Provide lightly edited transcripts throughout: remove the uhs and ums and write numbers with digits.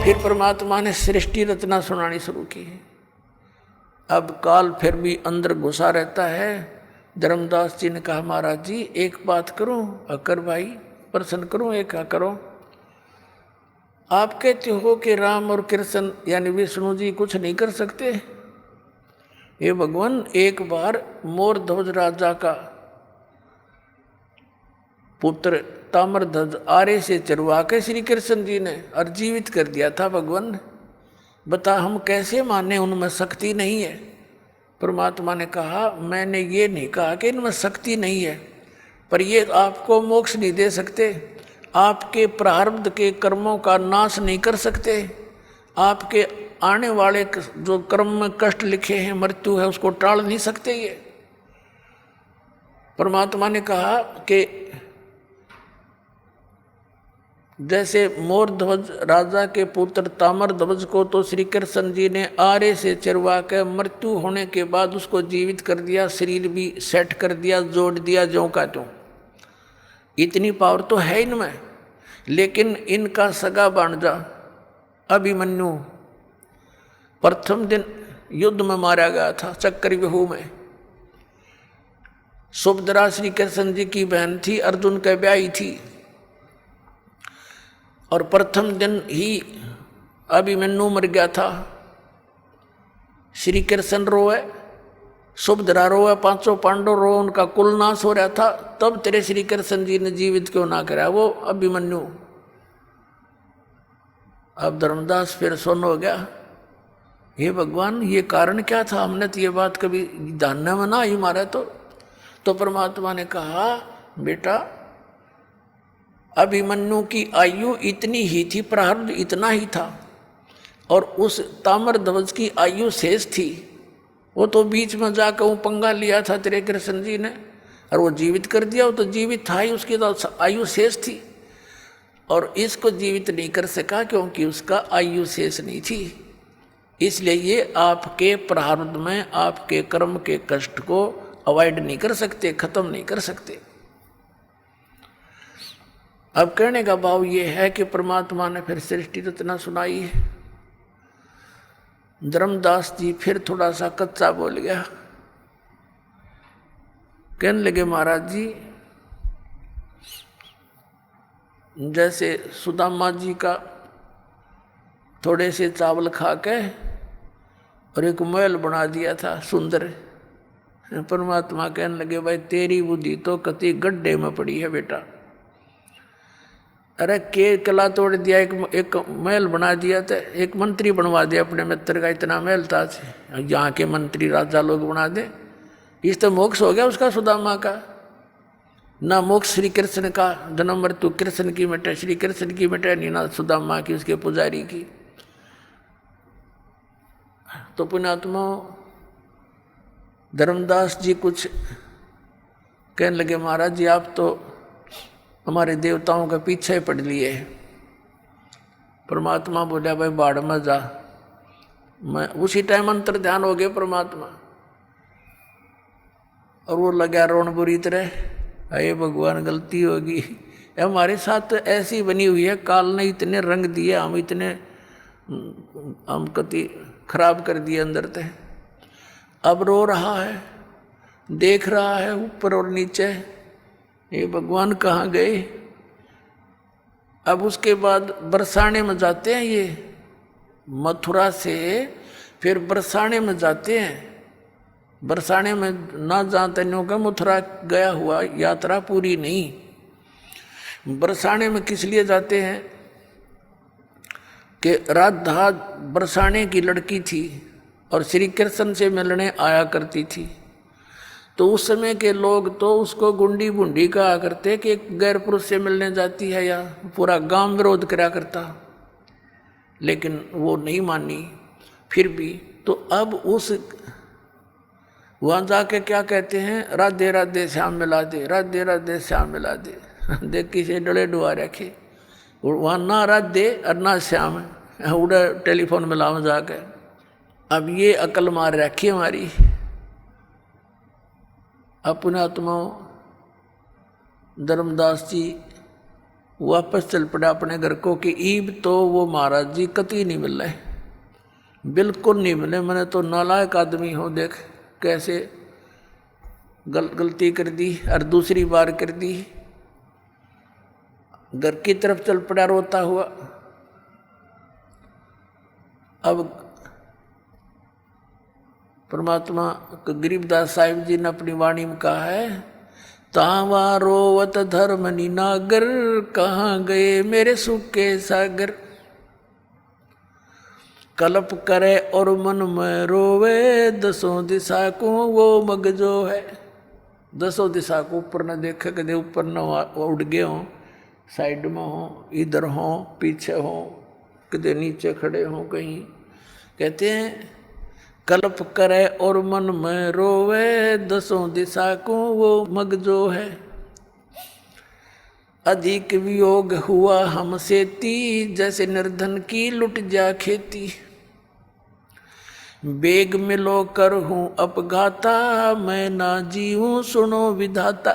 फिर परमात्मा ने सृष्टि रचना सुनानी शुरू की। अब काल फिर भी अंदर घुसा रहता है। धर्मदास जी ने कहा, महाराज जी एक बात करूं? अकर भाई प्रश्न करूं, एक करो। आप कहते हो कि राम और कृष्ण यानी विष्णु जी कुछ नहीं कर सकते? ये भगवान, एक बार मोर ध्वज राजा का पुत्र ताम्रध्वज आरे से चरवा के श्री कृष्ण जी ने और जीवित कर दिया था भगवान। बता हम कैसे माने उनमें शक्ति नहीं है? परमात्मा ने कहा, मैंने ये नहीं कहा कि इनमें शक्ति नहीं है, पर ये आपको मोक्ष नहीं दे सकते, आपके प्रारब्ध के कर्मों का नाश नहीं कर सकते, आपके आने वाले जो कर्म में कष्ट लिखे हैं, मृत्यु है, उसको टाल नहीं सकते। ये परमात्मा ने कहा कि जैसे मोर ध्वज राजा के पुत्र ताम्र ध्वज को तो श्री कृष्ण जी ने आरे से चरवा कर मृत्यु होने के बाद उसको जीवित कर दिया, शरीर भी सेट कर दिया, जोड़ दिया ज्यों का त्यों। इतनी पावर तो है इनमें। लेकिन इनका सगा भांजा अभिमन्यु प्रथम दिन युद्ध में मारा गया था, चक्रव्यूह में। सुभद्रा श्री कृष्ण जी की बहन थी, अर्जुन के ब्याही थी, और प्रथम दिन ही अभिमन्यु मर गया था। श्री कृष्ण रोए, सुभद्रा रोए, पांचों पांडव रोए, उनका कुल नाश हो रहा था। तब तेरे श्री कृष्ण जी ने जीवित क्यों ना करा वो अभिमन्यु? अब धर्मदास फिर सुन हो गया, हे भगवान ये कारण क्या था? हमने तो ये बात कभी ध्यान में ना ही मारा। तो परमात्मा ने कहा, बेटा अभिमन्यु की आयु इतनी ही थी, प्रारब्ध इतना ही था, और उस ताम्रध्वज की आयु शेष थी। वो तो बीच में जाकर वो पंगा लिया था तेरे कृष्ण जी ने, और वो जीवित कर दिया। वो तो जीवित था ही, उसकी तो आयु शेष थी, और इसको जीवित नहीं कर सका क्योंकि उसका आयु शेष नहीं थी। इसलिए ये आपके प्रारब्ध में आपके कर्म के कष्ट को अवॉइड नहीं कर सकते, खत्म नहीं कर सकते। अब कहने का भाव ये है कि परमात्मा ने फिर सृष्टि रचना सुनाई है। धर्मदास जी फिर थोड़ा सा कच्चा बोल गया, कहने लगे, महाराज जी जैसे सुदामा जी का थोड़े से चावल खा के और एक महल बना दिया था सुंदर। परमात्मा कहने लगे, भाई तेरी बुद्धि तो कति गड्ढे में पड़ी है बेटा। अरे के कला तोड़ दिया, एक महल बना दिया था, एक मंत्री बनवा दिया अपने मित्र का, इतना महल था, यहाँ के मंत्री राजा लोग बना दे। इस तो मोक्ष हो गया उसका, सुदामा का। ना मोक्ष श्री कृष्ण का, जन्म मृत्यु कृष्ण की मिटे, श्री कृष्ण की मिटे नहीं, ना सुदामा की, उसके पुजारी की। तो पुण्यात्मा धर्मदास जी कुछ कहने लगे, महाराज जी आप तो हमारे देवताओं के पीछे पड़ लिए। परमात्मा बोला, भाई बाढ़ में जा। मैं उसी टाइम अंतर ध्यान हो गए परमात्मा, और वो लगा रोन बुरी तरह, अरे भगवान गलती होगी, हमारे साथ तो ऐसी बनी हुई है, काल ने इतने रंग दिए, हम कति खराब कर दिए अंदर से। अब रो रहा है, देख रहा है ऊपर और नीचे, ये भगवान कहाँ गए। अब उसके बाद बरसाने में जाते हैं, ये मथुरा से फिर बरसाने में जाते हैं। बरसाने में ना जाते न्यों का मथुरा गया हुआ यात्रा पूरी नहीं। बरसाने में किस लिए जाते हैं कि राधा बरसाने की लड़की थी और श्री कृष्ण से मिलने आया करती थी। तो उस समय के लोग तो उसको गुंडी बुंडी कहा करते कि एक गैर पुरुष से मिलने जाती है, या पूरा गांव विरोध करा करता, लेकिन वो नहीं मानी फिर भी। तो अब उस वहाँ जाके क्या कहते हैं, राधे राधे श्याम मिला दे, राधे राधे श्याम मिला दे। देख किसे डले डुआ रखे, वहाँ ना राधे और ना श्याम, उड़ा टेलीफोन मिलाओ जाकर। अब ये अकल मार रखी हमारी। अपने आत्माओं धर्मदास जी वापस चल पड़ा अपने घर को कि ईब तो वो महाराज जी कतई नहीं मिल रहे, बिल्कुल नहीं मिले। मैंने तो नालायक आदमी हो, देख कैसे गलती कर दी और दूसरी बार कर दी। घर की तरफ चल पड़ा रोता हुआ। अब परमात्मा गरीबदास साहिब जी ने अपनी वाणी में कहा है, तावा रोवत धर्म निनागर, कहाँ गए मेरे सुख के सागर। कल्प करे और मन में रोवे, दसों दिशा को वो मगजो है। दसों दिशा को ऊपर न देखे, कदे ऊपर न उड़ गए हों, साइड में हो, इधर हो, पीछे हो, कदे नीचे खड़े हो कहीं। कहते हैं कल्प करे और मन में रोवे, दसों दिशा को वो मगजो है। अधिक वियोग हुआ हमसे ती, जैसे निर्धन की लुट जा खेती। बेग मिलो कर हूँ अपघाता, मैं ना जीऊँ सुनो विधाता।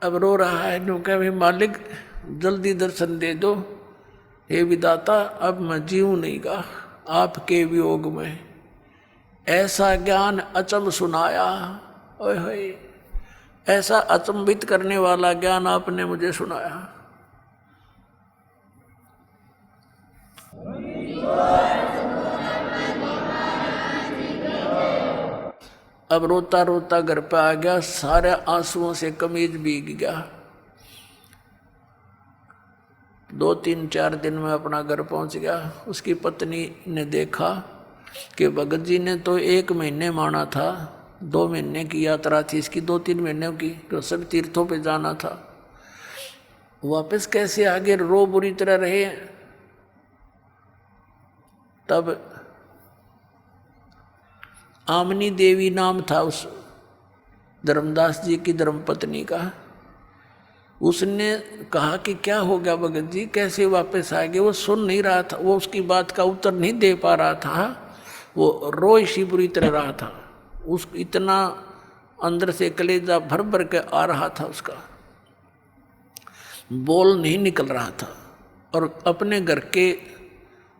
अब रो रहा है, नो कह भाई मालिक जल्दी दर्शन दे दो, हे विधाता अब मैं जीऊँ नहीं गा आपके वियोग में। ऐसा ज्ञान अचंभ सुनाया, ओए होए, ऐसा अचंभित करने वाला ज्ञान आपने मुझे सुनाया। अब रोता रोता घर पे आ गया, सारे आंसुओं से कमीज भीग गया। 2-3-4 दिन में अपना घर पहुंच गया। उसकी पत्नी ने देखा कि भगत जी ने तो 1 महीने माना था, 2 महीने की यात्रा थी इसकी, 2-3 महीने की, तो सब तीर्थों पे जाना था, वापस कैसे आगे रो बुरी तरह रहे। तब आमनी देवी नाम था उस धर्मदास जी की धर्मपत्नी का। उसने कहा कि क्या हो गया भगत जी, कैसे वापस आ गए। वो सुन नहीं रहा था, वो उसकी बात का उत्तर नहीं दे पा रहा था, वो रोई सी बुरी तरह रहा था। उस इतना अंदर से कलेजा भर भर के आ रहा था, उसका बोल नहीं निकल रहा था। और अपने घर के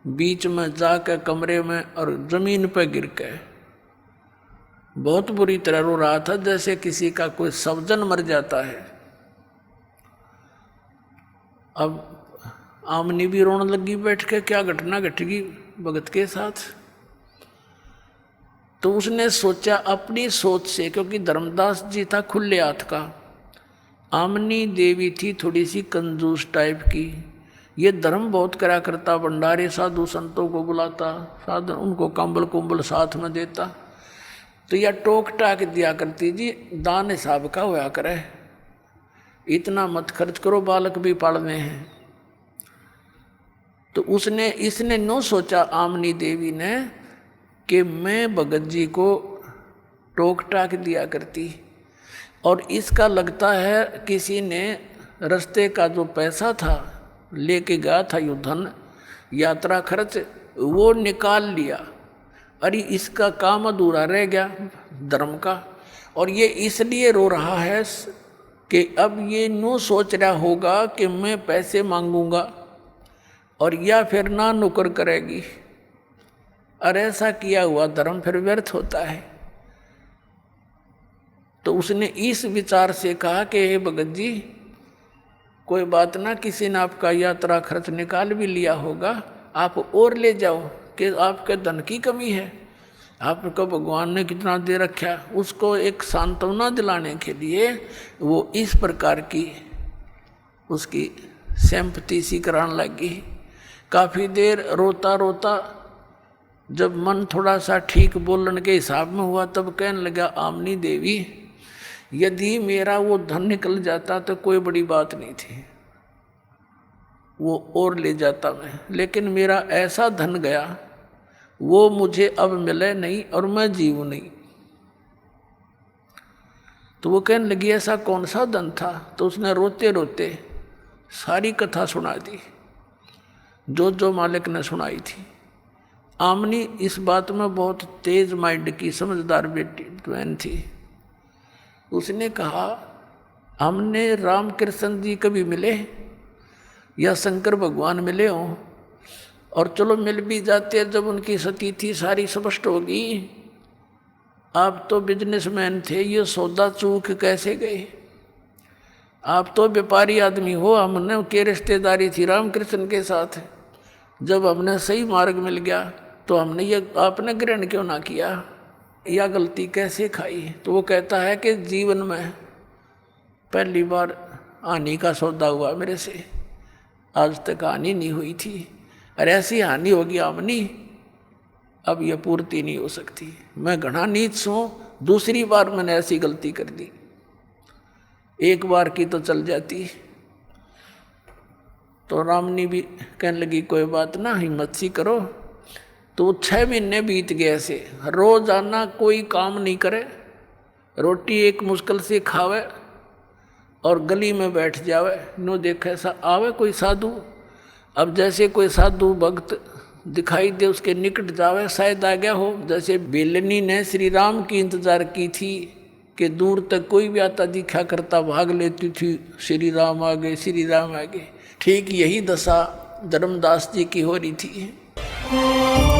बीच में जाकर कमरे में और जमीन पर गिर के बहुत बुरी तरह रो रहा था, जैसे किसी का कोई स्वजन मर जाता है। अब आमनी भी रोने लगी बैठ के, क्या घटना घटेगी भगत के साथ। तो उसने सोचा अपनी सोच से, क्योंकि धर्मदास जी था खुले हाथ का, आमनी देवी थी थोड़ी सी कंजूस टाइप की। ये धर्म बहुत करा करता, भंडारे साधु संतों को बुलाता, साधु उनको कंबल कुंबल साथ में देता। तो यह टोक टाक दिया करती, जी दान हिसाब का होया करे, इतना मत खर्च करो, बालक भी पालने हैं। तो इसने नो सोचा आमनी देवी ने कि मैं भगत जी को टोक टाक दिया करती, और इसका लगता है किसी ने रास्ते का जो पैसा था लेके गया था, यो धन यात्रा खर्च, वो निकाल लिया। अरे इसका काम अधूरा रह गया धर्म का। और ये इसलिए रो रहा है कि अब ये नो सोच रहा होगा कि मैं पैसे मांगूंगा और या फिर ना नुकर करेगी। अरे ऐसा किया हुआ धर्म फिर व्यर्थ होता है। तो उसने इस विचार से कहा कि हे भगत जी, कोई बात ना, किसी ने आपका यात्रा खर्च निकाल भी लिया होगा, आप और ले जाओ, कि आपके धन की कमी है, आपको भगवान ने कितना दे रखा। उसको एक सांत्वना दिलाने के लिए वो इस प्रकार की उसकी सिंपैथी सी कराने लगी। काफ़ी देर रोता रोता जब मन थोड़ा सा ठीक बोलने के हिसाब में हुआ, तब कहने लगा, आमनी देवी, यदि मेरा वो धन निकल जाता तो कोई बड़ी बात नहीं थी, वो और ले जाता मैं, लेकिन मेरा ऐसा धन गया, वो मुझे अब मिले नहीं और मैं जीऊँ नहीं। तो वो कहने लगी, ऐसा कौन सा धन था। तो उसने रोते रोते सारी कथा सुना दी, जो जो मालिक ने सुनाई थी। आमनी इस बात में बहुत तेज माइंड की समझदार बेटी बहन थी। उसने कहा हमने रामकृष्ण जी कभी मिले या शंकर भगवान मिले हों, और चलो मिल भी जाते जब उनकी स्थिति सारी स्पष्ट होगी। आप तो बिजनेसमैन थे, ये सौदा चूक कैसे गए? आप तो व्यापारी आदमी हो, हमने के रिश्तेदारी थी रामकृष्ण के साथ। जब हमने सही मार्ग मिल गया तो हमने ये आपने ग्रहण क्यों ना किया? या गलती कैसे खाई? तो वो कहता है कि जीवन में पहली बार हानि का सौदा हुआ मेरे से, आज तक हानि नहीं हुई थी, और ऐसी हानि होगी आमनी, अब यह पूर्ति नहीं हो सकती। मैं घना नीच हूँ, दूसरी बार मैंने ऐसी गलती कर दी, एक बार की तो चल जाती। तो रामनी भी कहने लगी कोई बात ना, हिम्मत सी करो। तो 6 महीने बीत गए ऐसे, रोज आना, कोई काम नहीं करे, रोटी एक मुश्किल से खावे और गली में बैठ जावे। नो देखे आवे कोई साधु, अब जैसे कोई साधु भक्त दिखाई दे उसके निकट जावे, शायद आ गया हो। जैसे बेलनी ने श्री राम की इंतजार की थी कि दूर तक कोई भी आता दिखा करता, भाग लेती थी, श्री राम आ गए, श्री राम आ गए। ठीक यही दशा धर्मदास जी की हो रही थी।